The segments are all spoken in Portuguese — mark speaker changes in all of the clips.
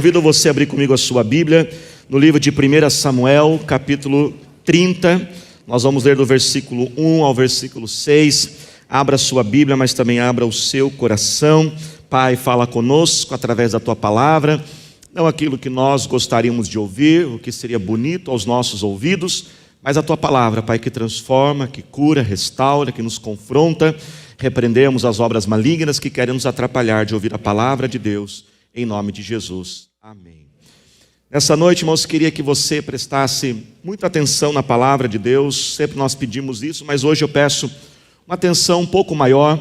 Speaker 1: convido você a abrir comigo a sua Bíblia no livro de 1 Samuel, capítulo 30. Nós vamos ler do versículo 1 ao versículo 6. Abra a sua Bíblia, mas também abra o seu coração. Pai, fala conosco através da Tua palavra, não aquilo que nós gostaríamos de ouvir, o que seria bonito aos nossos ouvidos, mas a Tua palavra, Pai, que transforma, que cura, restaura, que nos confronta. Repreendemos as obras malignas que querem nos atrapalhar de ouvir a palavra de Deus, em nome de Jesus. Amém. Nessa noite, irmãos, queria que você prestasse muita atenção na palavra de Deus. Sempre nós pedimos isso, mas hoje eu peço uma atenção um pouco maior.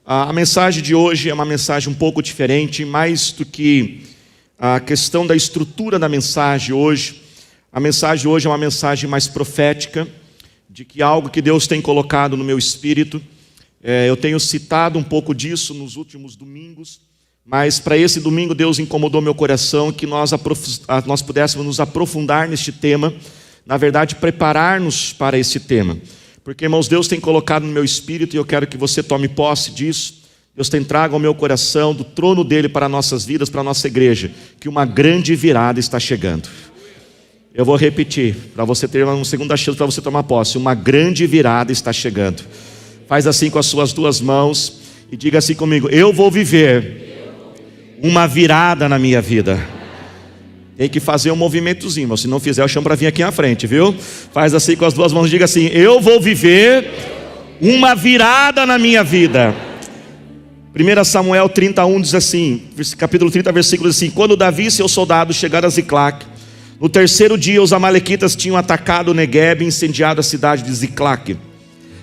Speaker 1: A mensagem de hoje é uma mensagem um pouco diferente, mais do que a questão da estrutura da mensagem hoje. A mensagem hoje é uma mensagem mais profética, de que algo que Deus tem colocado no meu espírito. Eu tenho citado um pouco disso nos últimos domingos, mas para esse domingo Deus incomodou meu coração que nós pudéssemos nos aprofundar neste tema, na verdade preparar-nos para esse tema, porque, irmãos, Deus tem colocado no meu espírito e eu quero que você tome posse disso. Deus tem trago ao meu coração, do trono dele para nossas vidas, para a nossa igreja, que uma grande virada está chegando. Eu vou repetir, para você ter uma segunda chance, para você tomar posse. Uma grande virada está chegando. Faz assim com as suas duas mãos e diga assim comigo: eu vou viver uma virada na minha vida. Tem que fazer um movimentozinho, mas se não fizer, eu chamo para vir aqui na frente, viu? Faz assim com as duas mãos e diga assim: eu vou viver uma virada na minha vida. 1 Samuel 31 diz assim, capítulo 30, versículo assim: quando Davi e seus soldados chegaram a Ziclac, no terceiro dia os amalequitas tinham atacado o Neguebe e incendiado a cidade de Ziclac.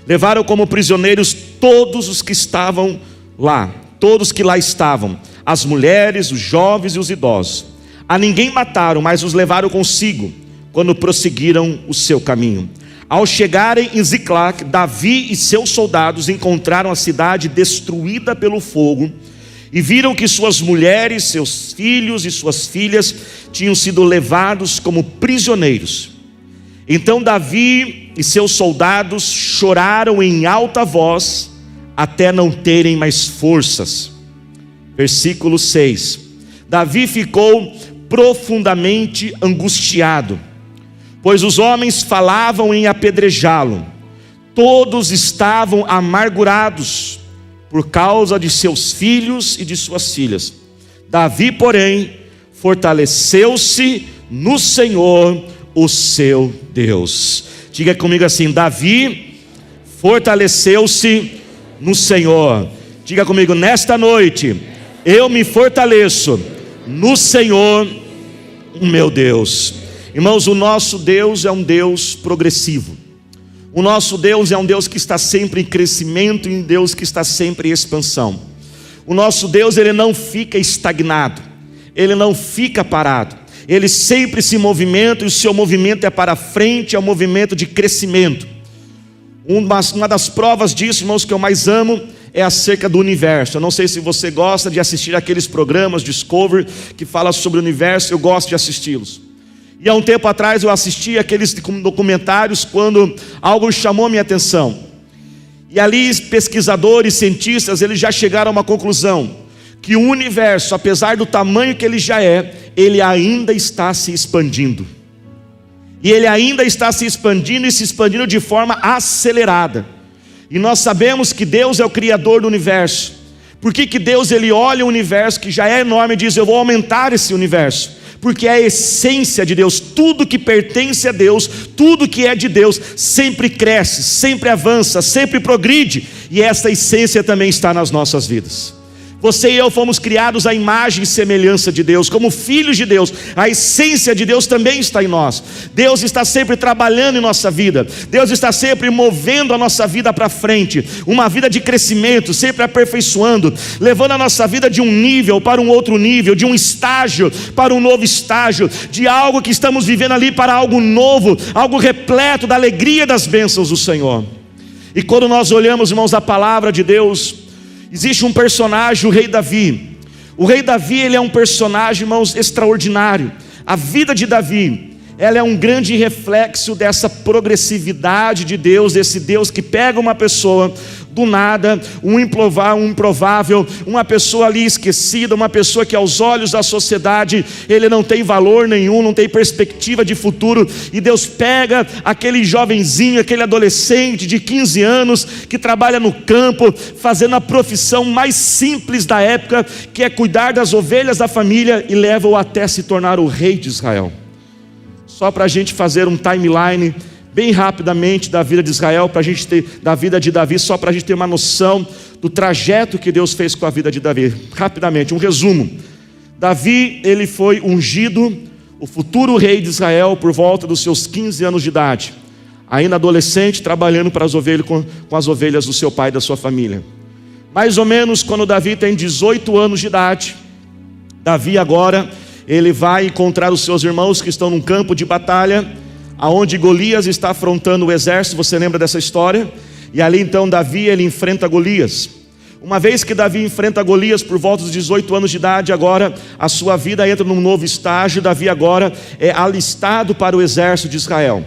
Speaker 1: Levaram como prisioneiros todos os que estavam lá, todos que lá estavam, as mulheres, os jovens e os idosos. A ninguém mataram, mas os levaram consigo, quando prosseguiram o seu caminho. Ao chegarem em Ziclac, Davi e seus soldados encontraram a cidade destruída pelo fogo, e viram que suas mulheres, seus filhos e suas filhas tinham sido levados como prisioneiros. Então Davi e seus soldados choraram em alta voz, até não terem mais forças. Versículo 6. Davi ficou profundamente angustiado, pois os homens falavam em apedrejá-lo. Todos estavam amargurados por causa de seus filhos e de suas filhas. Davi, porém, fortaleceu-se no Senhor, o seu Deus. Diga comigo assim: Davi fortaleceu-se no Senhor. Diga comigo: nesta noite eu me fortaleço no Senhor, o meu Deus. Irmãos, o nosso Deus é um Deus progressivo. O nosso Deus é um Deus que está sempre em crescimento e um Deus que está sempre em expansão. O nosso Deus, ele não fica estagnado, ele não fica parado. Ele sempre se movimenta e o seu movimento é para frente, é um movimento de crescimento. Uma das provas disso, irmãos, que eu mais amo é acerca do universo. Eu não sei se você gosta de assistir aqueles programas Discovery que falam sobre o universo. Eu gosto de assisti-los. E há um tempo atrás eu assisti aqueles documentários quando algo chamou a minha atenção. E ali pesquisadores, cientistas, eles já chegaram a uma conclusão: que o universo, apesar do tamanho que ele já é, ele ainda está se expandindo. E ele ainda está se expandindo e se expandindo de forma acelerada. E nós sabemos que Deus é o criador do universo. Por que Deus, ele olha o universo que já é enorme e diz: eu vou aumentar esse universo? Porque é a essência de Deus. Tudo que pertence a Deus, tudo que é de Deus, sempre cresce, sempre avança, sempre progride. E essa essência também está nas nossas vidas. Você e eu fomos criados à imagem e semelhança de Deus, como filhos de Deus. A essência de Deus também está em nós. Deus está sempre trabalhando em nossa vida. Deus está sempre movendo a nossa vida para frente. Uma vida de crescimento, sempre aperfeiçoando, levando a nossa vida de um nível para um outro nível, de um estágio para um novo estágio, de algo que estamos vivendo ali para algo novo, algo repleto da alegria das bênçãos do Senhor. E quando nós olhamos, irmãos, a palavra de Deus, existe um personagem, o rei Davi. O rei Davi, ele é um personagem, irmãos, extraordinário. A vida de Davi, ela é um grande reflexo dessa progressividade de Deus, desse Deus que pega uma pessoa do nada, um improvável, uma pessoa ali esquecida, uma pessoa que aos olhos da sociedade ele não tem valor nenhum, não tem perspectiva de futuro, e Deus pega aquele jovenzinho, aquele adolescente de 15 anos que trabalha no campo, fazendo a profissão mais simples da época, que é cuidar das ovelhas da família, e leva-o até se tornar o rei de Israel. Só para a gente fazer um timeline bem rapidamente da vida de Israel, para a gente ter da vida de Davi, só para a gente ter uma noção do trajeto que Deus fez com a vida de Davi. Rapidamente, um resumo. Davi, ele foi ungido, o futuro rei de Israel, por volta dos seus 15 anos de idade, ainda adolescente, trabalhando para as ovelhas, com as ovelhas do seu pai e da sua família. Mais ou menos quando Davi tem 18 anos de idade, Davi agora, ele vai encontrar os seus irmãos que estão num campo de batalha, aonde Golias está afrontando o exército. Você lembra dessa história? E ali então Davi, ele enfrenta Golias. Uma vez que Davi enfrenta Golias por volta dos 18 anos de idade, agora a sua vida entra num novo estágio. Davi agora é alistado para o exército de Israel.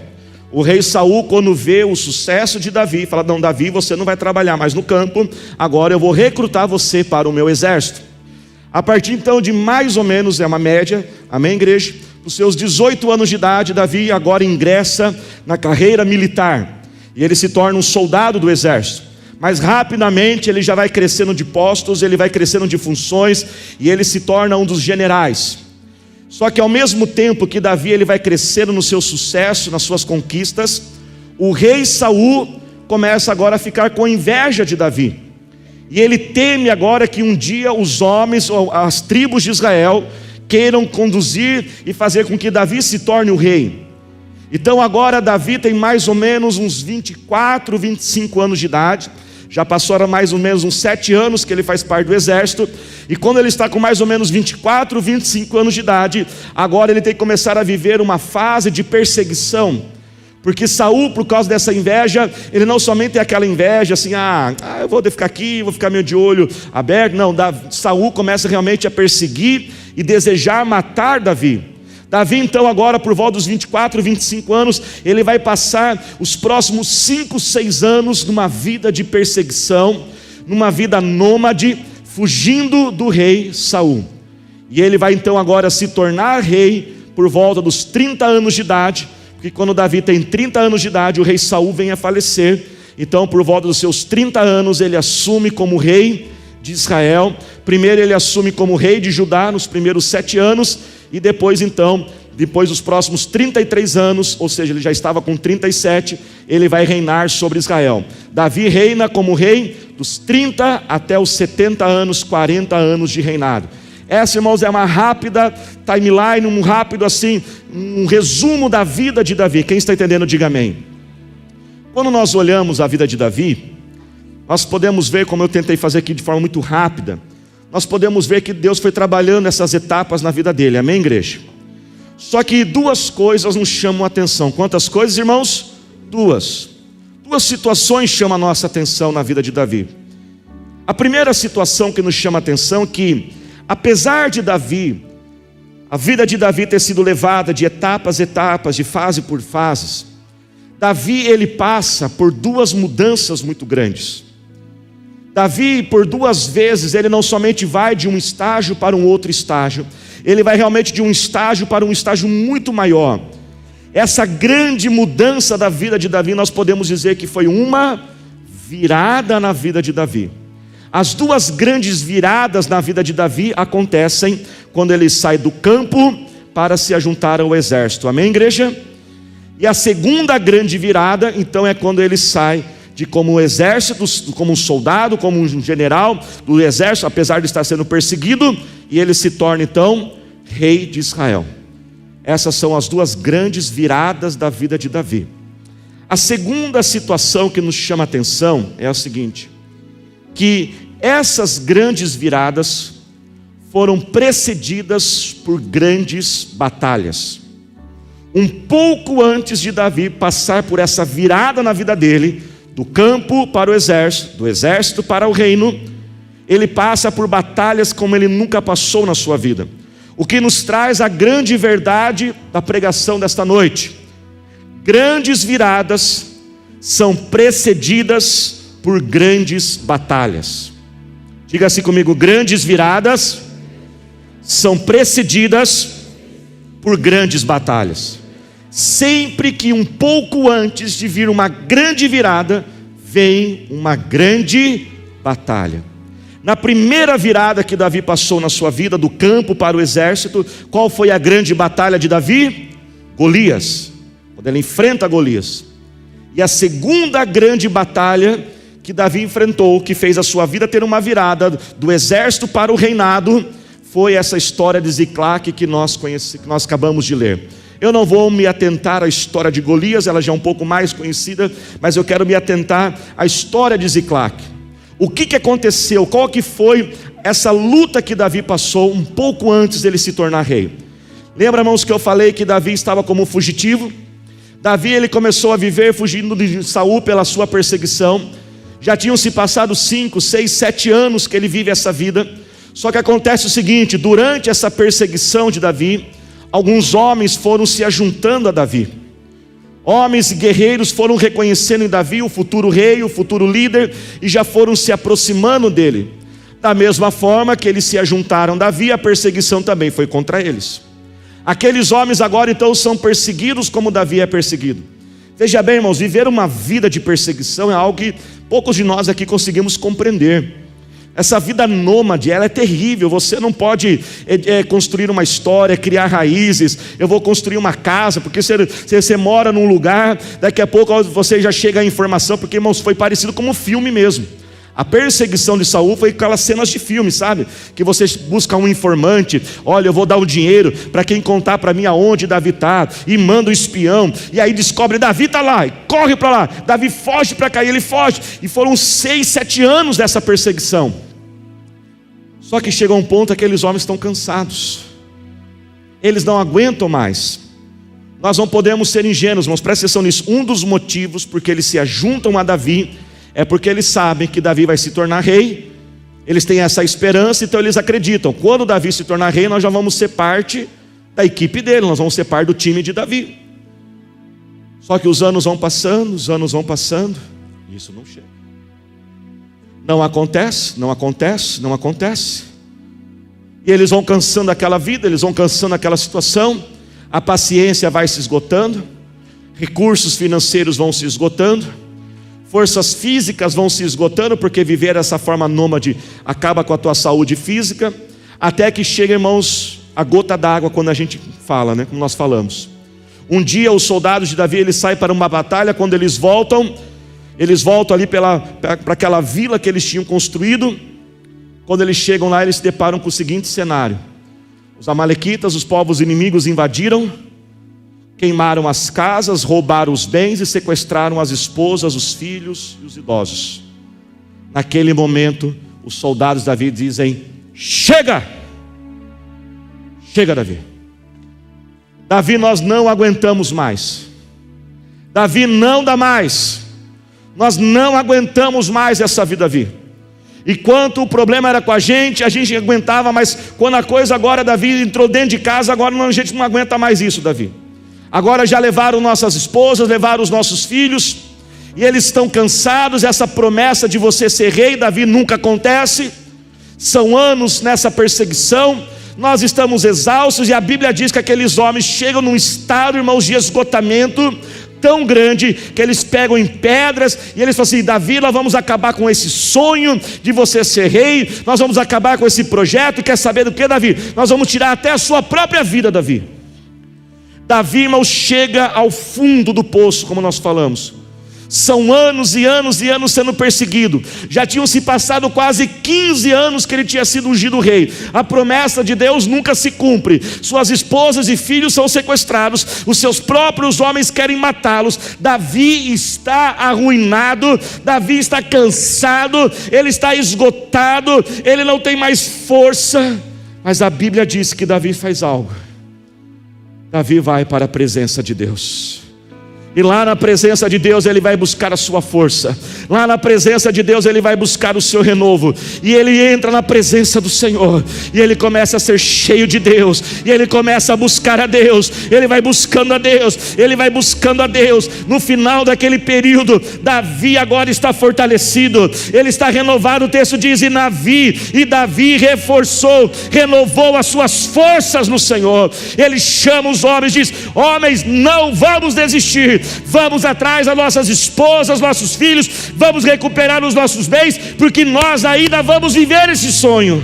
Speaker 1: O rei Saul, quando vê o sucesso de Davi, fala: não, Davi, você não vai trabalhar mais no campo, agora eu vou recrutar você para o meu exército. A partir então de mais ou menos, é uma média, amém, igreja? Os seus 18 anos de idade, Davi agora ingressa na carreira militar, e ele se torna um soldado do exército. Mas rapidamente ele já vai crescendo de postos, ele vai crescendo de funções, e ele se torna um dos generais. Só que ao mesmo tempo que Davi ele vai crescendo no seu sucesso, nas suas conquistas, o rei Saul começa agora a ficar com inveja de Davi. E ele teme agora que um dia os homens, as tribos de Israel, queiram conduzir e fazer com que Davi se torne o rei. Então agora Davi tem mais ou menos uns 24, 25 anos de idade. Já passaram mais ou menos uns 7 anos que ele faz parte do exército. E quando ele está com mais ou menos 24, 25 anos de idade, agora ele tem que começar a viver uma fase de perseguição. Porque Saul, por causa dessa inveja, ele não somente tem aquela inveja assim, eu vou ficar aqui, vou ficar meio de olho aberto. Não, Saul começa realmente a perseguir e desejar matar Davi. Davi então agora, por volta dos 24, 25 anos, ele vai passar os próximos 5, 6 anos numa vida de perseguição, numa vida nômade, fugindo do rei Saul. E ele vai então agora se tornar rei por volta dos 30 anos de idade, porque quando Davi tem 30 anos de idade, o rei Saul vem a falecer. Então por volta dos seus 30 anos, ele assume como rei de Israel. Primeiro ele assume como rei de Judá nos primeiros 7 anos, e depois então, depois dos próximos 33 anos, ou seja, ele já estava com 37, ele vai reinar sobre Israel. Davi reina como rei dos 30 até os 70 anos, 40 anos de reinado. Essa, irmãos, é uma rápida timeline, um resumo da vida de Davi. Quem está entendendo, diga amém. Quando nós olhamos a vida de Davi, nós podemos ver, como eu tentei fazer aqui de forma muito rápida, nós podemos ver que Deus foi trabalhando essas etapas na vida dele, amém, igreja? Só que 2 coisas nos chamam a atenção. Quantas coisas, irmãos? 2 situações chamam a nossa atenção na vida de Davi. A primeira situação que nos chama a atenção é que, apesar de Davi, a vida de Davi ter sido levada de etapas, de fase por fases, Davi ele passa por 2 mudanças muito grandes. Davi, por 2 vezes, ele não somente vai de um estágio para um outro estágio, ele vai realmente de um estágio para um estágio muito maior. Essa grande mudança da vida de Davi, nós podemos dizer que foi uma virada na vida de Davi. As 2 grandes viradas na vida de Davi acontecem quando ele sai do campo para se ajuntar ao exército, amém, igreja? E a segunda grande virada, então, é quando ele sai de como exército, como um soldado, como um general do exército, apesar de estar sendo perseguido, e ele se torna então rei de Israel. Essas são as 2 grandes viradas da vida de Davi. A segunda situação que nos chama a atenção é a seguinte, que essas grandes viradas foram precedidas por grandes batalhas. Um pouco antes de Davi passar por essa virada na vida dele, do campo para o exército, do exército para o reino, ele passa por batalhas como ele nunca passou na sua vida. O que nos traz a grande verdade da pregação desta noite: grandes viradas são precedidas por grandes batalhas. Diga assim comigo: grandes viradas são precedidas por grandes batalhas. Sempre que um pouco antes de vir uma grande virada, vem uma grande batalha. Na primeira virada que Davi passou na sua vida, do campo para o exército, qual foi a grande batalha de Davi? Golias, quando ele enfrenta Golias. E a segunda grande batalha que Davi enfrentou, que fez a sua vida ter uma virada do exército para o reinado, foi essa história de Ziclague que nós acabamos de ler. Eu não vou me atentar à história de Golias, ela já é um pouco mais conhecida, mas eu quero me atentar à história de Ziclague. O que aconteceu? Qual que foi essa luta que Davi passou um pouco antes dele se tornar rei? Lembra, irmãos, que eu falei que Davi estava como fugitivo? Davi, ele começou a viver fugindo de Saul pela sua perseguição. Já tinham se passado 5, 6, 7 anos que ele vive essa vida. Só que acontece o seguinte: durante essa perseguição de Davi, alguns homens foram se ajuntando a Davi. Homens e guerreiros foram reconhecendo em Davi o futuro rei, o futuro líder, e já foram se aproximando dele. Da mesma forma que eles se ajuntaram a Davi, a perseguição também foi contra eles. Aqueles homens agora então são perseguidos como Davi é perseguido. Veja bem, irmãos, viver uma vida de perseguição é algo que poucos de nós aqui conseguimos compreender. Essa vida nômade, ela é terrível. Você não pode construir uma história, criar raízes. Eu vou construir uma casa, porque você mora num lugar, daqui a pouco você já chega a informação, porque, irmãos, foi parecido como um filme mesmo. A perseguição de Saul foi aquelas cenas de filme, sabe? Que você busca um informante, olha, eu vou dar o dinheiro para quem contar para mim aonde Davi está, e manda um espião, e aí descobre, Davi está lá, e corre para lá, Davi foge para cá, e ele foge, e foram 6, 7 anos dessa perseguição. Só que chega um ponto que aqueles homens estão cansados, eles não aguentam mais. Nós não podemos ser ingênuos, mas presta atenção nisso. Um dos motivos porque eles se ajuntam a Davi é porque eles sabem que Davi vai se tornar rei. Eles têm essa esperança, então eles acreditam, quando Davi se tornar rei, nós já vamos ser parte da equipe dele, nós vamos ser parte do time de Davi. Só que os anos vão passando, e isso não chega. Não acontece. E eles vão cansando aquela vida, eles vão cansando aquela situação, a paciência vai se esgotando, recursos financeiros vão se esgotando, forças físicas vão se esgotando, porque viver dessa forma nômade acaba com a tua saúde física, até que chega, irmãos, a gota d'água quando a gente fala, né? Como nós falamos. Um dia os soldados de Davi, eles saem para uma batalha, quando eles voltam ali para aquela vila que eles tinham construído. Quando eles chegam lá, eles se deparam com o seguinte cenário: os amalequitas, os povos inimigos, invadiram, queimaram as casas, roubaram os bens e sequestraram as esposas, os filhos e os idosos. Naquele momento, os soldados de Davi dizem: chega! Chega, Davi. Davi, nós não aguentamos mais. Davi, não dá mais. Nós não aguentamos mais essa vida, Davi. Enquanto o problema era com a gente aguentava, mas quando a coisa agora, Davi entrou dentro de casa, agora a gente não aguenta mais isso, Davi. Agora já levaram nossas esposas, levaram os nossos filhos, e eles estão cansados. Essa promessa de você ser rei, Davi, nunca acontece. São anos nessa perseguição, nós estamos exaustos, e a Bíblia diz que aqueles homens chegam num estado, irmãos, de esgotamento tão grande, que eles pegam em pedras, e eles falam assim: Davi, nós vamos acabar com esse sonho de você ser rei, nós vamos acabar com esse projeto. E quer saber do que, Davi? Nós vamos tirar até a sua própria vida, Davi. Davi, irmão, chega ao fundo do poço, como nós falamos. São anos e anos e anos sendo perseguido. Já tinham se passado quase 15 anos que ele tinha sido ungido rei. A promessa de Deus nunca se cumpre. Suas esposas e filhos são sequestrados. Os seus próprios homens querem matá-los. Davi está arruinado. Davi está cansado. Ele está esgotado. Ele não tem mais força. Mas a Bíblia diz que Davi faz algo. Davi vai para a presença de Deus. E lá na presença de Deus ele vai buscar a sua força. Lá na presença de Deus ele vai buscar o seu renovo. E ele entra na presença do Senhor. E ele começa a ser cheio de Deus. E ele começa a buscar a Deus. Ele vai buscando a Deus. Ele vai buscando a Deus. No final daquele período, Davi agora está fortalecido. Ele está renovado. O texto diz: e Davi reforçou, renovou as suas forças no Senhor. Ele chama os homens e diz: homens, não vamos desistir. Vamos atrás das nossas esposas, nossos filhos, vamos recuperar os nossos bens, porque nós ainda vamos viver esse sonho.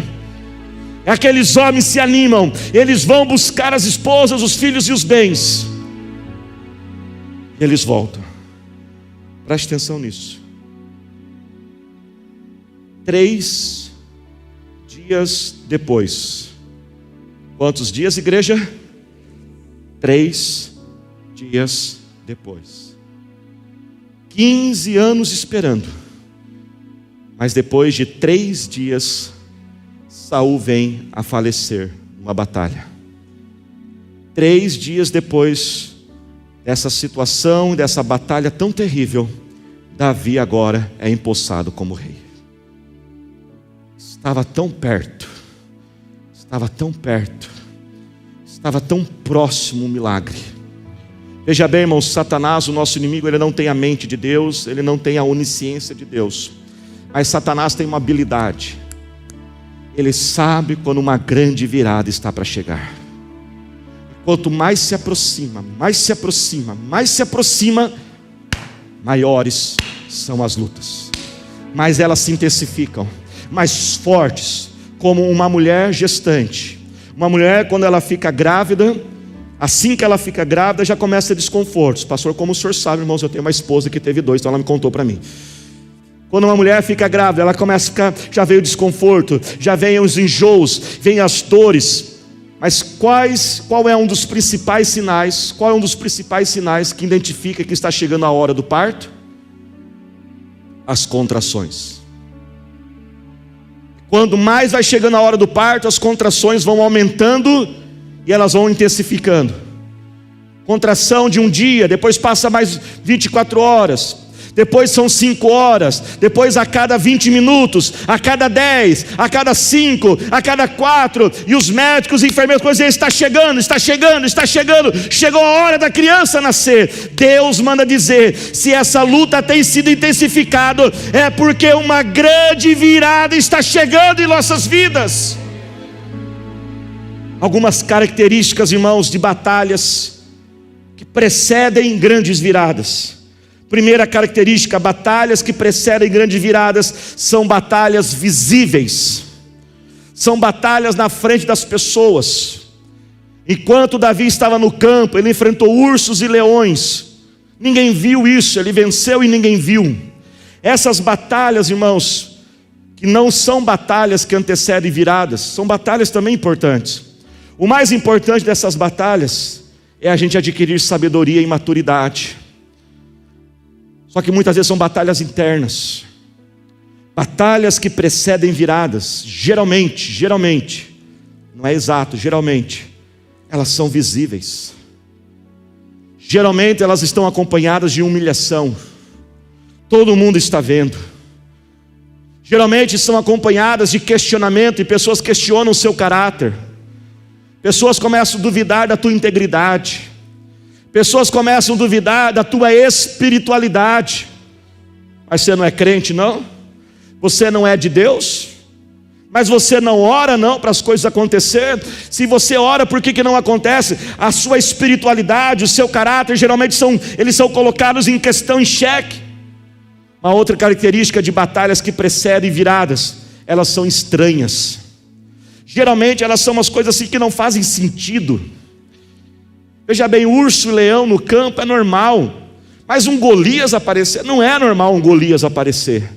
Speaker 1: Aqueles homens se animam, eles vão buscar as esposas, os filhos e os bens. E eles voltam. Preste atenção nisso. 3 dias depois. Quantos dias, igreja? 3 dias depois. 15 anos esperando. Mas depois de 3 dias, Saul vem a falecer numa batalha. 3 dias depois dessa situação, dessa batalha tão terrível, Davi agora é empossado como rei. Estava tão perto, estava tão perto, estava tão próximo o milagre. Veja bem, irmãos, Satanás, o nosso inimigo, ele não tem a mente de Deus, ele não tem a onisciência de Deus. Mas Satanás tem uma habilidade. Ele sabe quando uma grande virada está para chegar. Quanto mais se aproxima, mais se aproxima, mais se aproxima, maiores são as lutas. Mais elas se intensificam, mais fortes, como uma mulher gestante. Uma mulher, quando ela fica grávida, assim que ela fica grávida, já começa desconfortos. Pastor, como o senhor sabe, irmãos, eu tenho uma esposa que teve 2, então ela me contou para mim. Quando uma mulher fica grávida, ela começa a ficar, já veio o desconforto, já vem os enjoos, vem as dores. Mas qual é um dos principais sinais? Qual é um dos principais sinais que identifica que está chegando a hora do parto? As contrações. Quando mais vai chegando a hora do parto, as contrações vão aumentando e elas vão intensificando. Contração de um dia, depois passa mais 24 horas. Depois são 5 horas, depois a cada 20 minutos, a cada 10, a cada 5, a cada 4, e os médicos e enfermeiros dizem: está chegando, está chegando, está chegando, chegou a hora da criança nascer. Deus manda dizer: se essa luta tem sido intensificada, é porque uma grande virada está chegando em nossas vidas. Algumas características, irmãos, de batalhas que precedem grandes viradas. Primeira característica: batalhas que precedem grandes viradas são batalhas visíveis, são batalhas na frente das pessoas. Enquanto Davi estava no campo, ele enfrentou ursos e leões, ninguém viu isso, ele venceu e ninguém viu. Essas batalhas, irmãos, que não são batalhas que antecedem viradas, são batalhas também importantes. O mais importante dessas batalhas é a gente adquirir sabedoria e maturidade. Só que muitas vezes são batalhas internas, batalhas que precedem viradas. Geralmente, não é exato, geralmente, elas são visíveis. Geralmente elas estão acompanhadas de humilhação, todo mundo está vendo. Geralmente são acompanhadas de questionamento, e pessoas questionam o seu caráter. Pessoas começam a duvidar da tua integridade. Pessoas começam a duvidar da tua espiritualidade. Mas você não é crente, não? Você não é de Deus? Mas você não ora, não, para as coisas acontecerem? Se você ora, por que não acontece? A sua espiritualidade, o seu caráter, geralmente eles são colocados em questão, em xeque. Uma outra característica de batalhas que precedem viradas: elas são estranhas. Geralmente elas são umas coisas assim que não fazem sentido. Veja bem, urso e leão no campo é normal, mas um Golias aparecer, não é normal um Golias aparecer.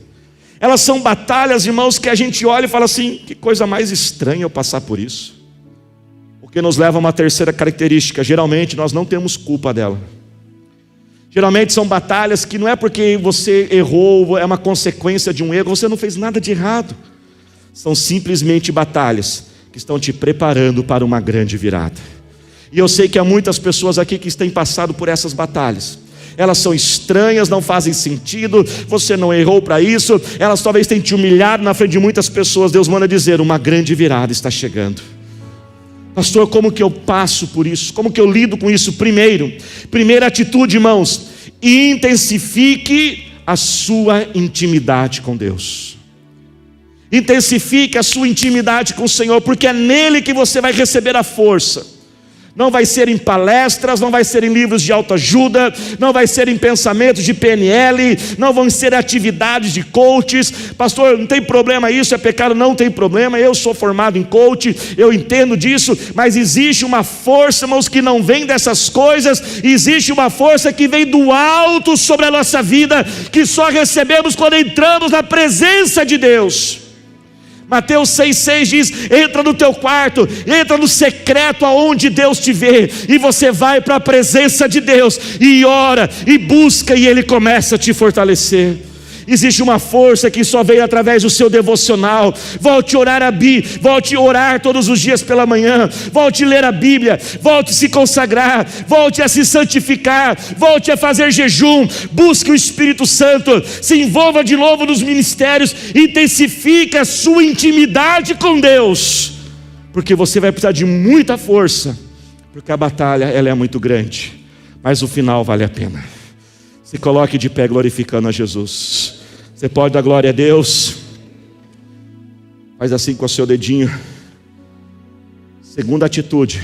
Speaker 1: Elas são batalhas, irmãos, que a gente olha e fala assim: que coisa mais estranha eu passar por isso. Porque nos leva a uma terceira característica: geralmente nós não temos culpa dela. Geralmente são batalhas que não é porque você errou, é uma consequência de um erro, você não fez nada de errado. São simplesmente batalhas que estão te preparando para uma grande virada. E eu sei que há muitas pessoas aqui que têm passado por essas batalhas, Elas são estranhas, não fazem sentido, você não errou para isso, elas talvez tenham te humilhado na frente de muitas pessoas. Deus manda dizer: uma grande virada está chegando. Pastor, como que eu passo por isso? Como que eu lido com isso? Primeira atitude, irmãos: intensifique a sua intimidade com Deus. Intensifique a sua intimidade com o Senhor, porque é nele que você vai receber a força. Não vai ser em palestras, não vai ser em livros de autoajuda, não vai ser em pensamentos de PNL, não vão ser atividades de coaches. Pastor, não tem problema isso, é pecado? Não tem problema, eu sou formado em coach, eu entendo disso, mas existe uma força, irmãos, que não vem dessas coisas, existe uma força que vem do alto sobre a nossa vida, que só recebemos quando entramos na presença de Deus. Mateus 6,6 diz: entra no teu quarto, entra no secreto aonde Deus te vê, e você vai para a presença de Deus, e ora, e busca, e Ele começa a te fortalecer. Existe uma força que só vem através do seu devocional. Volte a orar todos os dias pela manhã, volte a ler a Bíblia, volte a se consagrar, volte a se santificar, volte a fazer jejum, busque o Espírito Santo, se envolva de novo nos ministérios, intensifique a sua intimidade com Deus, porque você vai precisar de muita força, porque a batalha ela é muito grande, mas o final vale a pena. Se coloque de pé glorificando a Jesus. Você pode dar glória a Deus. Faz assim com o seu dedinho. Segunda atitude: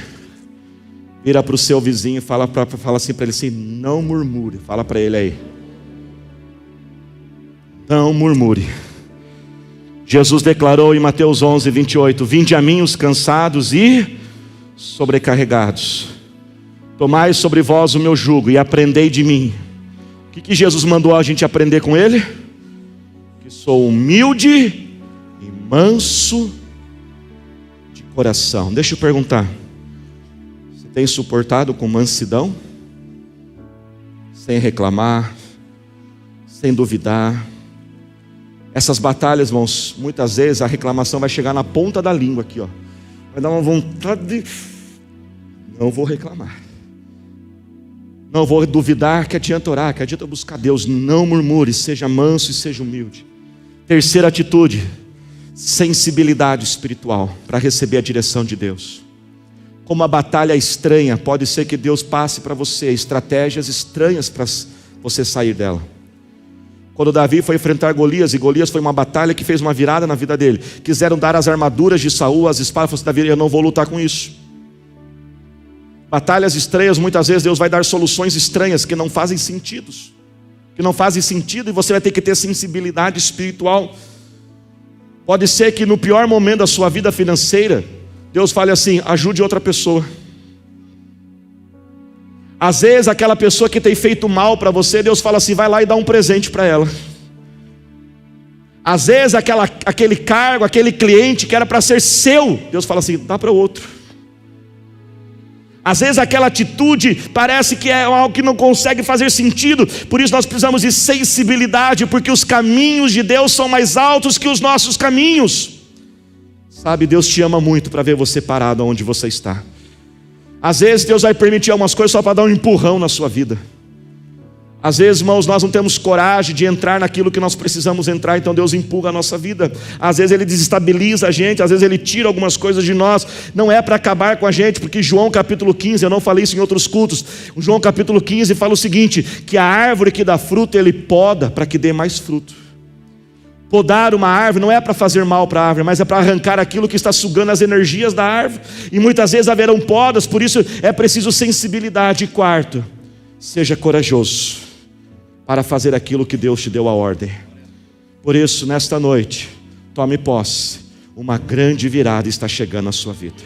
Speaker 1: vira para o seu vizinho e fala assim para ele assim: não murmure. Fala para ele aí: não murmure. Jesus declarou em Mateus 11:28: vinde a mim os cansados e sobrecarregados, tomai sobre vós o meu jugo e aprendei de mim. O que Jesus mandou a gente aprender com Ele? Que sou humilde e manso de coração. Deixa eu perguntar: você tem suportado com mansidão? Sem reclamar, sem duvidar? Essas batalhas, irmãos, muitas vezes a reclamação vai chegar na ponta da língua aqui, ó. Vai dar uma vontade de... não vou reclamar, não vou duvidar, que adianta orar, que adianta buscar Deus. Não murmure, seja manso e seja humilde. Terceira atitude: sensibilidade espiritual para receber a direção de Deus. Como a batalha é estranha, pode ser que Deus passe para você estratégias estranhas para você sair dela. Quando Davi foi enfrentar Golias, e Golias foi uma batalha que fez uma virada na vida dele. Quiseram dar as armaduras de Saul, as espadas. Ele falou assim: Davi, eu não vou lutar com isso. Batalhas estranhas, muitas vezes Deus vai dar soluções estranhas que não fazem sentido, e você vai ter que ter sensibilidade espiritual. Pode ser que no pior momento da sua vida financeira, Deus fale assim: ajude outra pessoa. Às vezes aquela pessoa que tem feito mal para você, Deus fala assim: vai lá e dá um presente para ela. Às vezes aquele cargo, aquele cliente que era para ser seu, Deus fala assim: dá para o outro. Às vezes aquela atitude parece que é algo que não consegue fazer sentido. Por isso nós precisamos de sensibilidade, porque os caminhos de Deus são mais altos que os nossos caminhos. Sabe, Deus te ama muito para ver você parado onde você está. Às vezes Deus vai permitir algumas coisas só para dar um empurrão na sua vida. Às vezes, irmãos, nós não temos coragem de entrar naquilo que nós precisamos entrar, então Deus empurra a nossa vida. Às vezes Ele desestabiliza a gente, às vezes Ele tira algumas coisas de nós. Não é para acabar com a gente, porque João capítulo 15, eu não falei isso em outros cultos, João capítulo 15 fala o seguinte: que a árvore que dá fruto Ele poda para que dê mais fruto. Podar uma árvore não é para fazer mal para a árvore, mas é para arrancar aquilo que está sugando as energias da árvore. E muitas vezes haverão podas, por isso é preciso sensibilidade. E quarto, seja corajoso para fazer aquilo que Deus te deu a ordem. Por isso, nesta noite, tome posse, uma grande virada está chegando à sua vida.